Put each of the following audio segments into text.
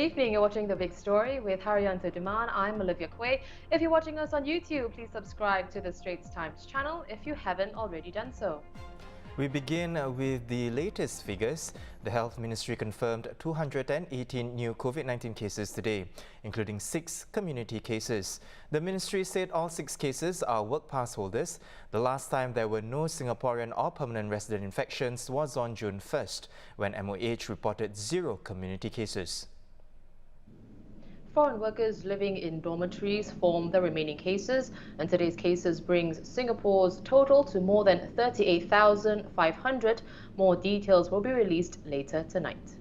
evening. You're watching The Big Story with Haryanto Duman. I'm Olivia Quay. If you're watching us on YouTube, please subscribe to the Straits Times channel if you haven't already done so. We begin with the latest figures. The Health Ministry confirmed 218 new COVID-19 cases today, including 6 community cases. The Ministry said all 6 cases are work pass holders. The last time there were no Singaporean or permanent resident infections was on June 1st, when MOH reported 0 community cases. Foreign workers living in dormitories form the remaining cases, and today's cases brings Singapore's total to more than 38,500. More details will be released later tonight.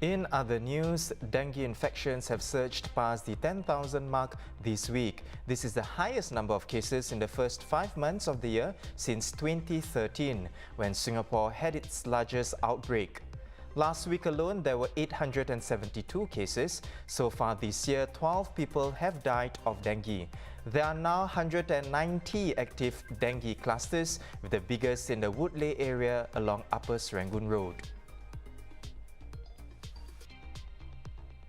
In other news, dengue infections have surged past the 10,000 mark this week. This is the highest number of cases in the first 5 months of the year since 2013, when Singapore had its largest outbreak. Last week alone, there were 872 cases. So far this year, 12 people have died of dengue. There are now 190 active dengue clusters, with the biggest in the Woodleigh area along Upper Serangoon Road.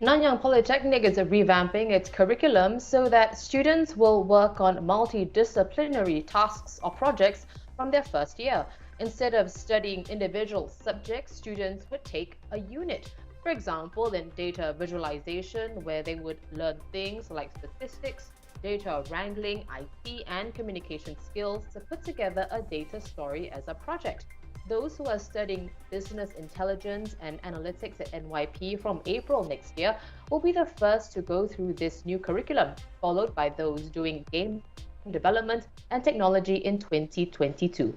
Nanyang Polytechnic is revamping its curriculum so that students will work on multidisciplinary tasks or projects from their first year. Instead of studying individual subjects, students would take a unit. For example, in data visualization, where they would learn things like statistics, data wrangling, IT, and communication skills to put together a data story as a project. Those who are studying business intelligence and analytics at NYP from April next year will be the first to go through this new curriculum, followed by those doing game development and technology in 2022.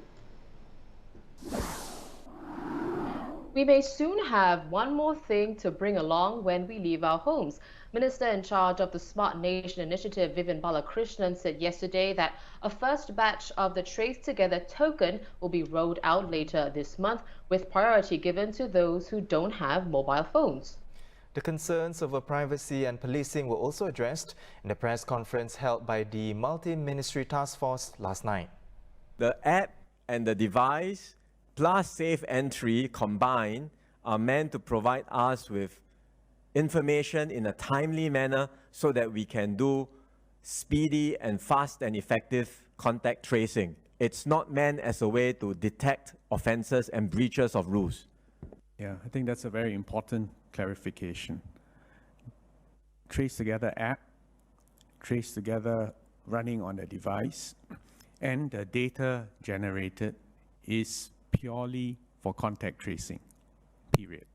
We may soon have one more thing to bring along when we leave our homes. Minister in charge of the Smart Nation Initiative, Vivian Balakrishnan, said yesterday that a first batch of the TraceTogether Token will be rolled out later this month, with priority given to those who don't have mobile phones. The concerns over privacy and policing were also addressed in the press conference held by the Multi-Ministry Task Force last night. The app and the device plus safe entry combined are meant to provide us with information in a timely manner so that we can do speedy and fast and effective contact tracing. It's not meant as a way to detect offences and breaches of rules. Yeah, I think that's a very important clarification. TraceTogether app, TraceTogether running on a device, and the data generated is purely for contact tracing, period.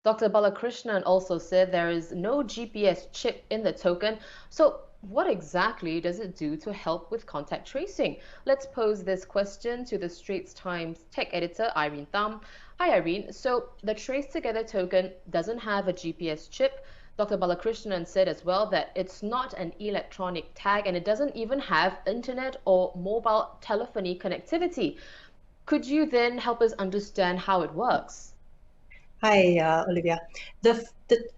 Dr. Balakrishnan also said there is no GPS chip in the token. So what exactly does it do to help with contact tracing? Let's pose this question to the Straits Times tech editor, Irene Tham. Hi, Irene. So the TraceTogether token doesn't have a GPS chip. Dr. Balakrishnan said as well that it's not an electronic tag and it doesn't even have internet or mobile telephony connectivity. Could you then help us understand how it works? Hi, Olivia. The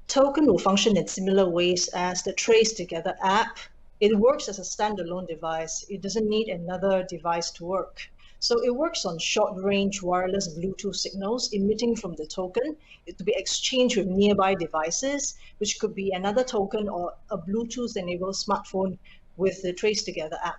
token will function in similar ways as the TraceTogether app. It works as a standalone device. It doesn't need another device to work. So it works on short-range wireless Bluetooth signals emitting from the token to be exchanged with nearby devices, which could be another token or a Bluetooth-enabled smartphone with the TraceTogether app.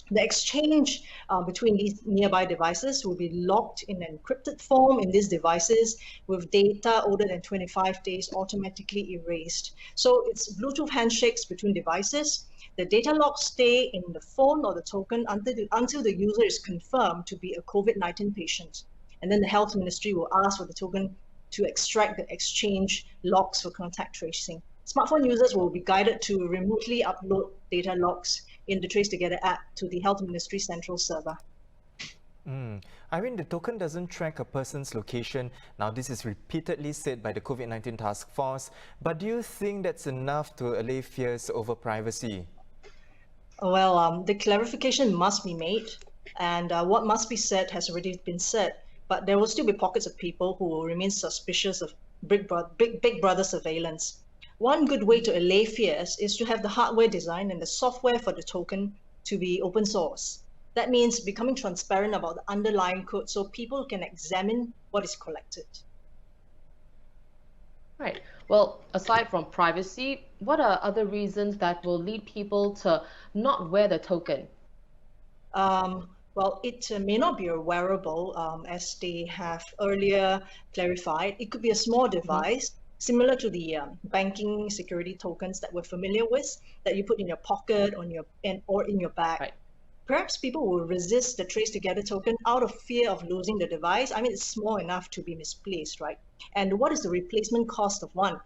The exchange between these nearby devices will be locked in an encrypted form in these devices with data older than 25 days automatically erased. So it's Bluetooth handshakes between devices. The data logs stay in the phone or the token until the user is confirmed to be a COVID-19 patient. And then the Health Ministry will ask for the token to extract the exchange logs for contact tracing. Smartphone users will be guided to remotely upload data logs in the TraceTogether app to the Health Ministry central server. I mean, the token doesn't track a person's location. Now, this is repeatedly said by the COVID-19 task force, but do you think that's enough to allay fears over privacy? Well, the clarification must be made, and what must be said has already been said, but there will still be pockets of people who will remain suspicious of Big Brother surveillance. One good way to allay fears is to have the hardware design and the software for the token to be open source. That means becoming transparent about the underlying code so people can examine what is collected. Right. Well, aside from privacy, what are other reasons that will lead people to not wear the token? Well, it may not be a wearable, as they have earlier clarified. It could be a small device, similar to the banking security tokens that we're familiar with, that you put in your pocket, or in your bag. Right. Perhaps people will resist the TraceTogether token out of fear of losing the device. I mean, it's small enough to be misplaced, right? And what is the replacement cost of one?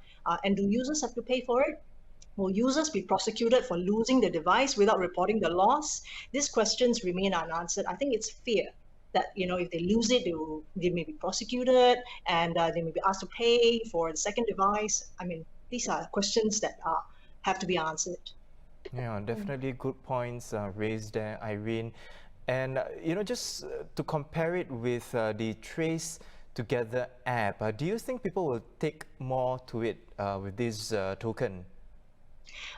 And do users have to pay for it? Will users be prosecuted for losing the device without reporting the loss? These questions remain unanswered. I think it's fear that, if they lose it, they may be prosecuted, and they may be asked to pay for the second device. I mean, these are questions that have to be answered. Yeah, definitely good points raised there, Irene. And, just to compare it with the TraceTogether app, do you think people will take more to it with this token?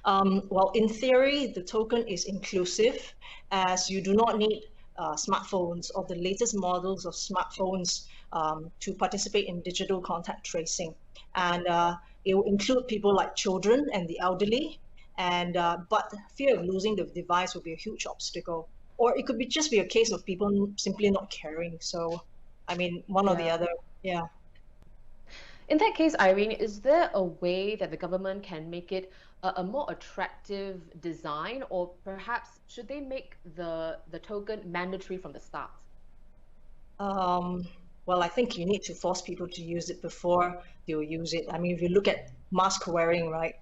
Well, in theory, the token is inclusive, as you do not need smartphones or the latest models of smartphones to participate in digital contact tracing. And it will include people like children and the elderly. And but fear of losing the device will be a huge obstacle. Or it could just be a case of people simply not caring. So, I mean, one or the other. Yeah. In that case, Irene, is there a way that the government can make it a more attractive design, or perhaps should they make the token mandatory from the start? Well, I think you need to force people to use it before they will use it. I mean, if you look at mask wearing, right?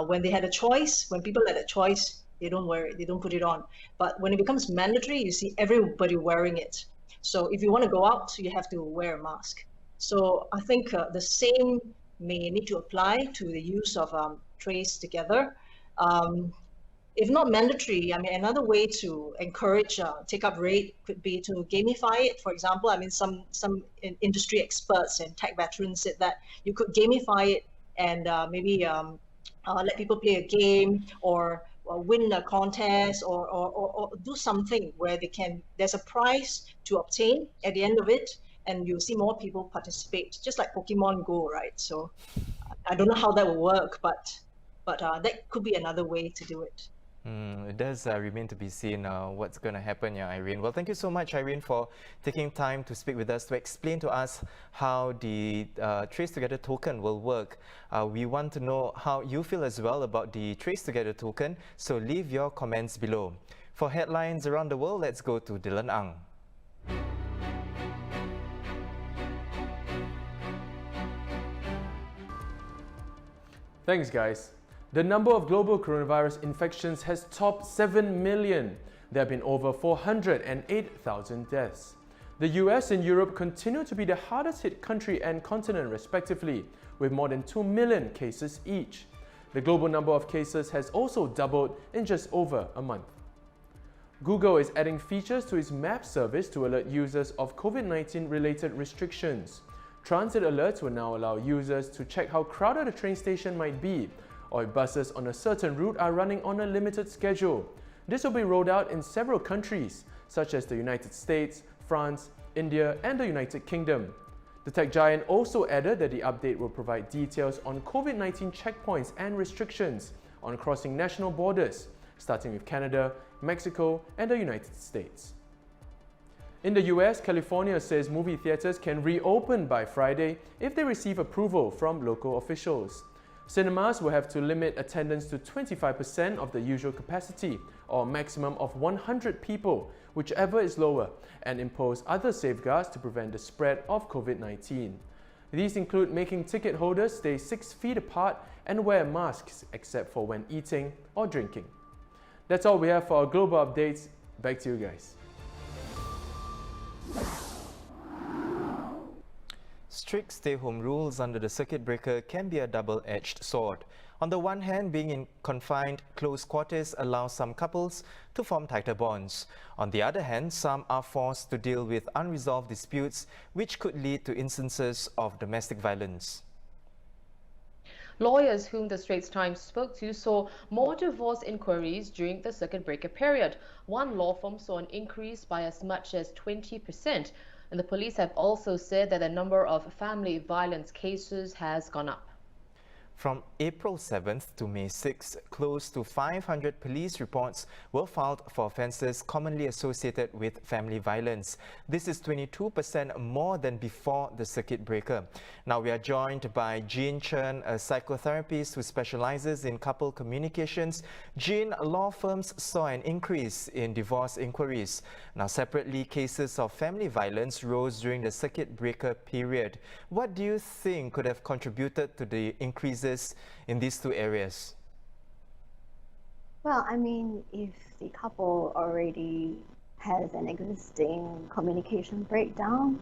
When they had a choice, when people had a choice, they don't wear it, they don't put it on. But when it becomes mandatory, you see everybody wearing it. So if you want to go out, you have to wear a mask. So I think the same may need to apply to the use of TraceTogether. If not mandatory, I mean, another way to encourage take-up rate could be to gamify it. For example, I mean, some industry experts and tech veterans said that you could gamify it and maybe let people play a game or win a contest or do something where there's a prize to obtain at the end of it, and you'll see more people participate, just like Pokemon Go, right? So I don't know how that will work, but that could be another way to do it. It does remain to be seen what's going to happen, Irene. Well, thank you so much, Irene, for taking time to speak with us to explain to us how the TraceTogether token will work. We want to know how you feel as well about the TraceTogether token, so leave your comments below. For headlines around the world, let's go to Dylan Ang. Thanks, guys. The number of global coronavirus infections has topped 7 million. There have been over 408,000 deaths. The US and Europe continue to be the hardest hit country and continent respectively, with more than 2 million cases each. The global number of cases has also doubled in just over a month. Google is adding features to its map service to alert users of COVID-19 related restrictions. Transit alerts will now allow users to check how crowded a train station might be, or if buses on a certain route are running on a limited schedule. This will be rolled out in several countries, such as the United States, France, India, and the United Kingdom. The tech giant also added that the update will provide details on COVID-19 checkpoints and restrictions on crossing national borders, starting with Canada, Mexico, and the United States. In the US, California says movie theaters can reopen by Friday if they receive approval from local officials. Cinemas will have to limit attendance to 25% of the usual capacity, or a maximum of 100 people, whichever is lower, and impose other safeguards to prevent the spread of COVID-19. These include making ticket holders stay 6 feet apart and wear masks except for when eating or drinking. That's all we have for our global updates. Back to you guys. Strict stay-home rules under the circuit breaker can be a double-edged sword. On the one hand, being in confined, close quarters allows some couples to form tighter bonds. On the other hand, some are forced to deal with unresolved disputes, which could lead to instances of domestic violence. Lawyers whom the Straits Times spoke to saw more divorce inquiries during the circuit breaker period. One law firm saw an increase by as much as 20%. And the police have also said that the number of family violence cases has gone up. From April 7th to May 6th, close to 500 police reports were filed for offences commonly associated with family violence. This is 22% more than before the circuit breaker. Now we are joined by Jean Chen, a psychotherapist who specialises in couple communications. Jean, law firms saw an increase in divorce inquiries. Now separately, cases of family violence rose during the circuit breaker period. What do you think could have contributed to the increases in these two areas? Well, I mean, if the couple already has an existing communication breakdown,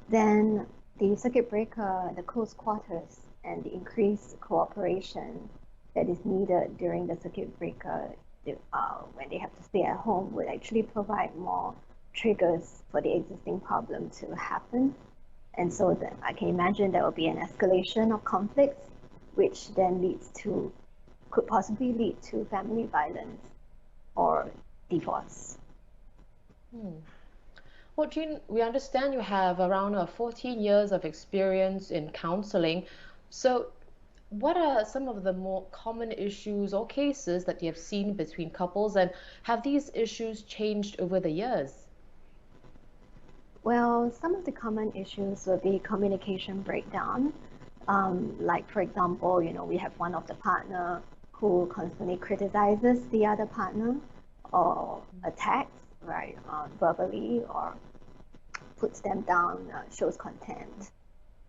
then the circuit breaker, the close quarters, and the increased cooperation that is needed during the circuit breaker when they have to stay at home would actually provide more triggers for the existing problem to happen. And so then I can imagine there will be an escalation of conflicts, which then could possibly lead to family violence or divorce. Well, Jean, we understand you have around 14 years of experience in counseling. So what are some of the more common issues or cases that you have seen between couples, and have these issues changed over the years? Well, some of the common issues will be communication breakdown. Like, for example, we have one of the partner who constantly criticizes the other partner or attacks, right, verbally, or puts them down, shows contempt.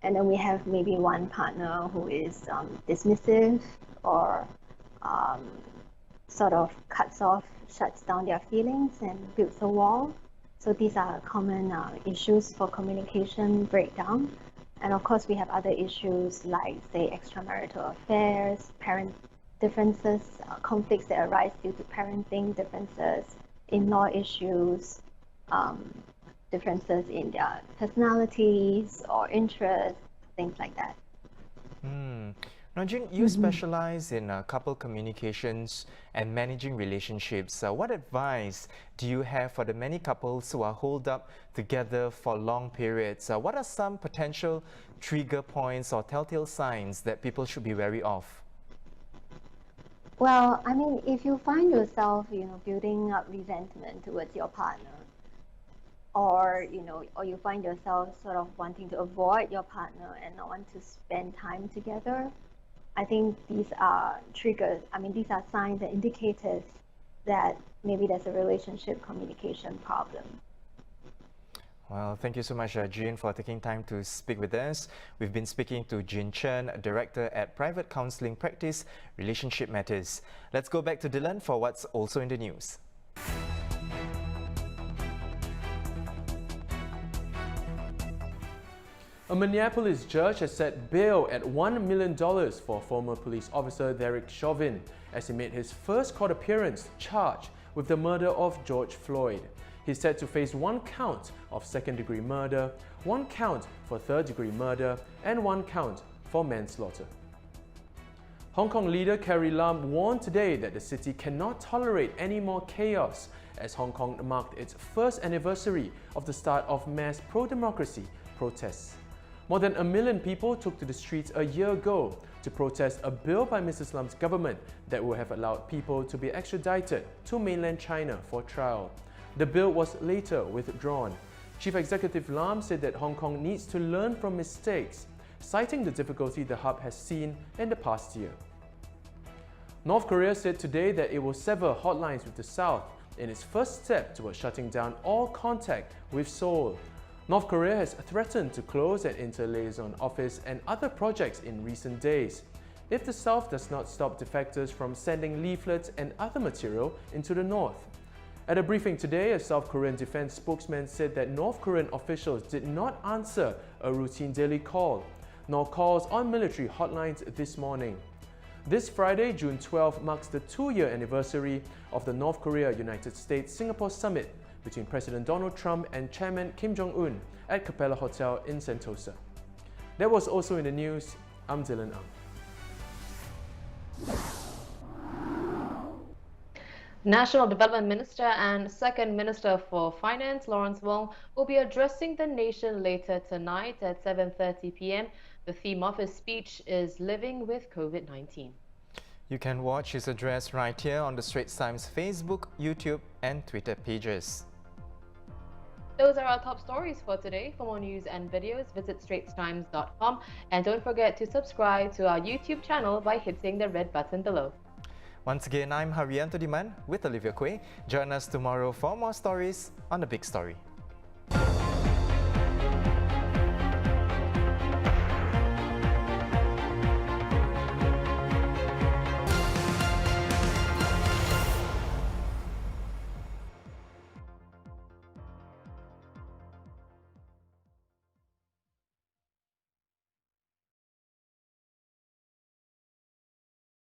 And then we have maybe one partner who is dismissive or sort of cuts off, shuts down their feelings and builds a wall. So these are common issues for communication breakdown. And of course, we have other issues like, say, extramarital affairs, parent differences, conflicts that arise due to parenting differences, in-law issues, differences in their personalities or interests, things like that. Now, Jean, you specialize in couple communications and managing relationships. What advice do you have for the many couples who are holed up together for long periods? What are some potential trigger points or telltale signs that people should be wary of? Well, I mean, if you find yourself, building up resentment towards your partner, or you find yourself sort of wanting to avoid your partner and not want to spend time together, I think these are triggers. I mean, these are signs and indicators that maybe there's a relationship communication problem. Well, thank you so much, Jean, for taking time to speak with us. We've been speaking to Jean Chen, Director at private counselling practice, Relationship Matters. Let's go back to Dylan for what's also in the news. A Minneapolis judge has set bail at $1 million for former police officer Derek Chauvin as he made his first court appearance charged with the murder of George Floyd. He's set to face 1 count of second-degree murder, 1 count for third-degree murder, and 1 count for manslaughter. Hong Kong leader Carrie Lam warned today that the city cannot tolerate any more chaos as Hong Kong marked its first anniversary of the start of mass pro-democracy protests. More than 1 million people took to the streets a year ago to protest a bill by Mrs. Lam's government that would have allowed people to be extradited to mainland China for trial. The bill was later withdrawn. Chief Executive Lam said that Hong Kong needs to learn from mistakes, citing the difficulty the hub has seen in the past year. North Korea said today that it will sever hotlines with the South in its first step towards shutting down all contact with Seoul. North Korea has threatened to close an inter-liaison office and other projects in recent days if the South does not stop defectors from sending leaflets and other material into the North. At a briefing today, a South Korean defense spokesman said that North Korean officials did not answer a routine daily call, nor calls on military hotlines this morning. This Friday, June 12, marks the 2-year anniversary of the North Korea-United States-Singapore Summit between President Donald Trump and Chairman Kim Jong-un at Capella Hotel in Sentosa. That was also in the news. I'm Dylan Ang. National Development Minister and Second Minister for Finance, Lawrence Wong, will be addressing the nation later tonight at 7:30 p.m. The theme of his speech is Living with COVID-19. You can watch his address right here on the Straits Times Facebook, YouTube and Twitter pages. Those are our top stories for today. For more news and videos, visit straitstimes.com, and don't forget to subscribe to our YouTube channel by hitting the red button below. Once again, I'm Haryanto Diman with Olivia Quay. Join us tomorrow for more stories on The Big Story.